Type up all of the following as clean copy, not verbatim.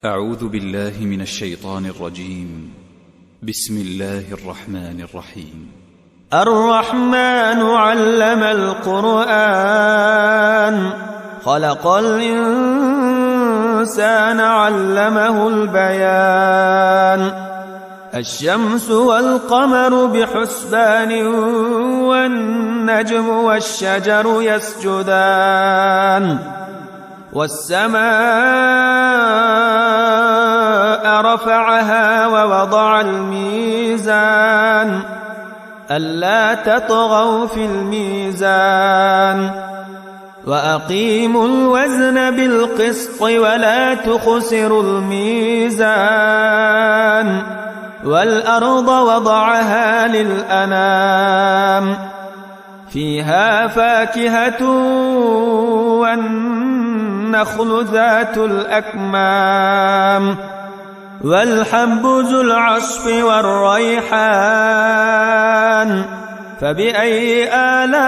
أعوذ بالله من الشيطان الرجيم. بسم الله الرحمن الرحيم. الرحمن علم القرآن خلق الإنسان علمه البيان الشمس والقمر بحسبان والنجم والشجر يسجدان والسماء رفعها ووضع الميزان ألا تطغوا في الميزان وأقيموا الوزن بالقسط ولا تخسروا الميزان والأرض وضعها للأنام فيها فاكهة والنخل ذات الأكمام والحب ذو العصف والريحان فبأي آلاء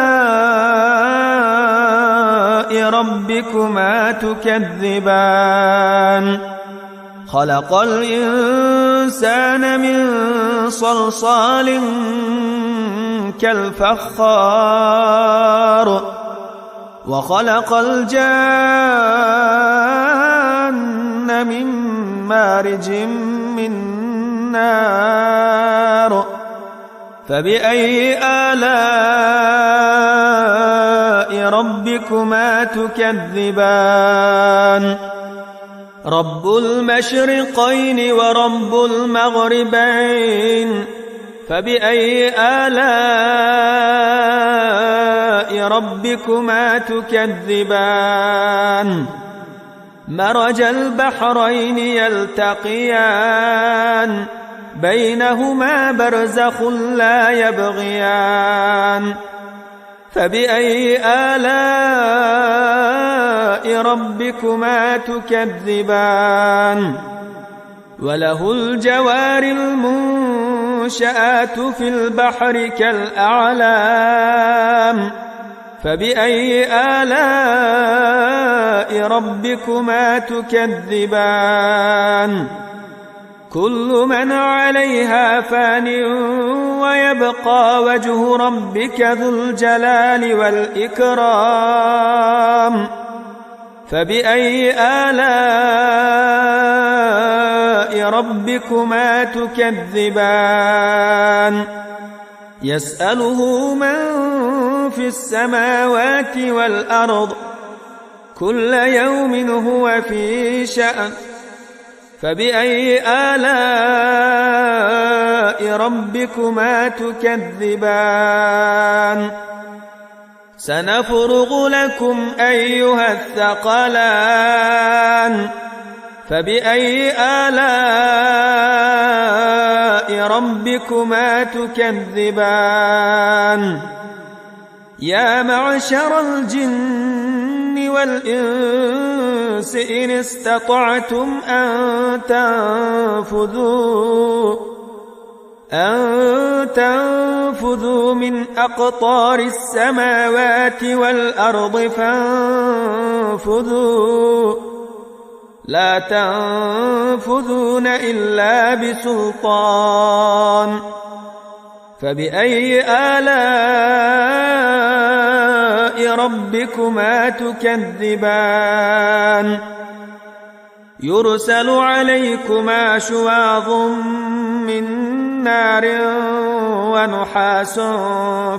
ربكما تكذبان خلق الإنسان من صلصال كالفخار وخلق الجان من مارج من نار فبأي آلاء ربكما تكذبان رب المشرقين ورب المغربين فبأي آلاء ربكما تكذبان مرج البحرين يلتقيان بينهما برزخ لا يبغيان فبأي آلاء ربكما تكذبان وله الجوار المنشآت في البحر كالأعلام فبأي آلاء ربكما تكذبان كل من عليها فان ويبقى وجه ربك ذو الجلال والإكرام فبأي آلاء ربكما تكذبان يسأله من في السماوات والأرض كل يوم هو في شأن فبأي آلاء ربكما تكذبان سنفرغ لكم أيها الثقلان فبأي آلاء ربكما تكذبان يا معشر الجن والإنس إن استطعتم أن تنفذوا من أقطار السماوات والأرض فانفذوا لا تنفذون إلا بسلطان فبأي آلاء ربكما تكذبان يرسل عليكما شواظ من نار ونحاس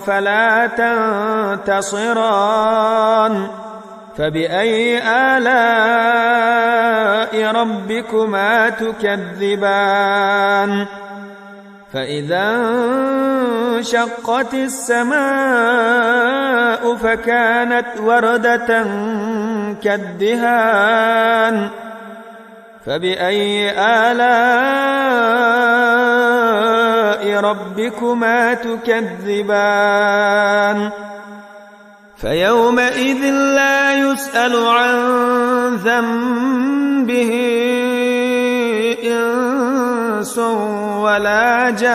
فلا تنتصران فبأي آلاء ربكما تكذبان فإذا انشقت السماء فكانت وردة كالدهان فبأي آلاء ربكما تكذبان فيومئذ لا يسأل عن ذنبه إنس ولا جان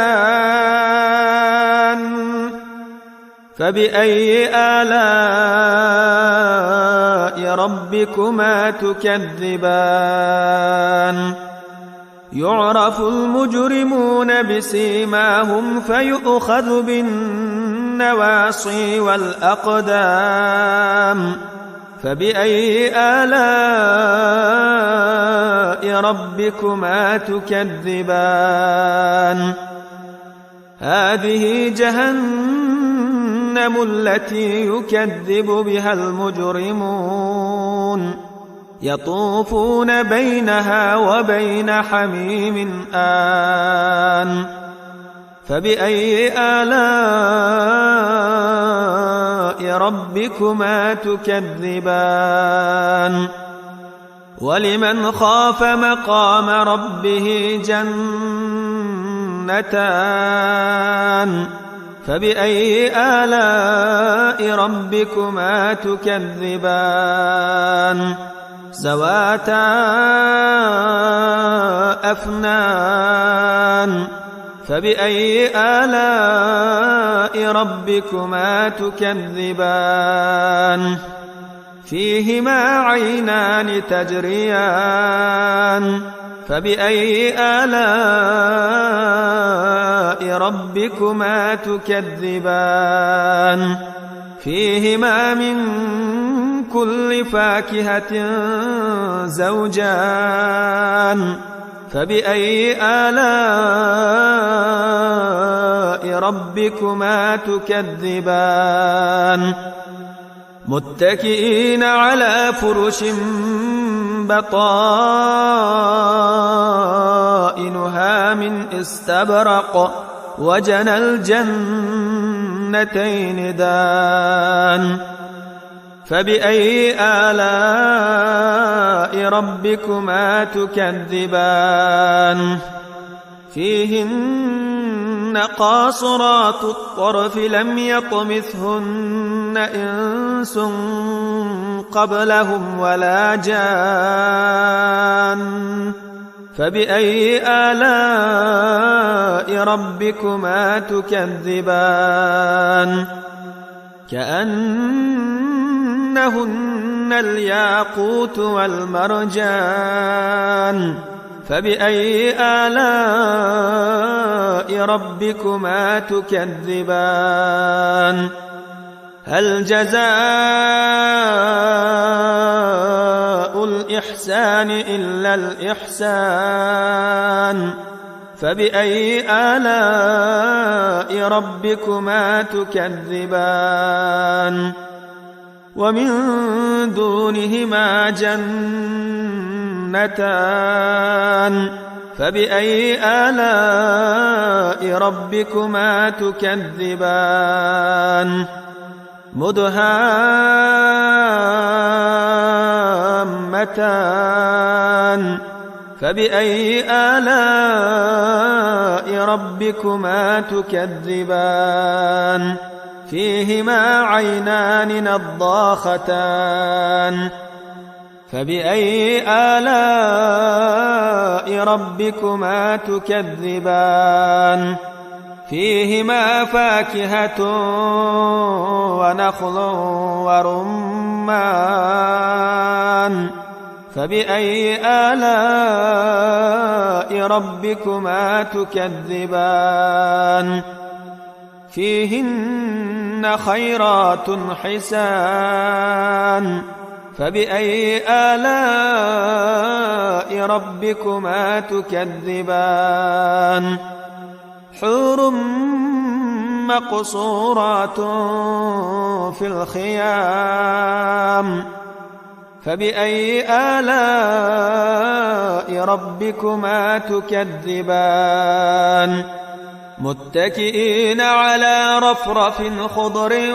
فبأي آلاء ربكما تكذبان يعرف المجرمون بسيماهم فيؤخذ بالنواصي والأقدام فبأي آلاء ربكما تكذبان هذه جهنم التي يكذب بها المجرمون يطوفون بينها وبين حميم آن فبأي آلاء ربكما تكذبان ولمن خاف مقام ربه جنتان فبأي آلاء ربكما تكذبان ذواتا أفنان فبأي آلاء ربكما تكذبان فيهما عينان تجريان فبأي آلاء ربكما تكذبان فيهما من كل فاكهة زوجان فبأي آلاء ربكما تكذبان متكئين على فرش بطائنها من استبرق وجنى الجنتين دان فبأي آلاء ربكما تكذبان فيهن قاصرات الطرف لم يطمثهن إنس قبلهم ولا جان فبأي آلاء ربكما تكذبان كأنهن الياقوت والمرجان فبأي آلاء ربكما تكذبان هل جزاء الإحسان إلا الإحسان فبأي آلاء ربكما تكذبان ومن دونهما جنتان فبأي آلاء ربكما تكذبان مدهامتان فبأي آلاء ربكما تكذبان فيهما عينان نضاختان فبأي آلاء ربكما تكذبان فيهما فاكهة ونخل ورمان فبأي آلاء ربكما تكذبان فيهن خيرات حسان فبأي آلاء ربكما تكذبان حور مقصورات في الخيام فبأي آلاء ربكما تكذبان متكئين على رفرف خضر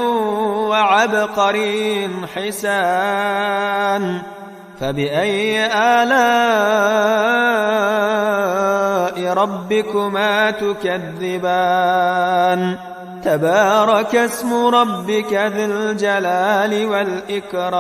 وعبقري حسان فبأي آلاء ربكما تكذبان تبارك اسم ربك ذي الجلال والإكرام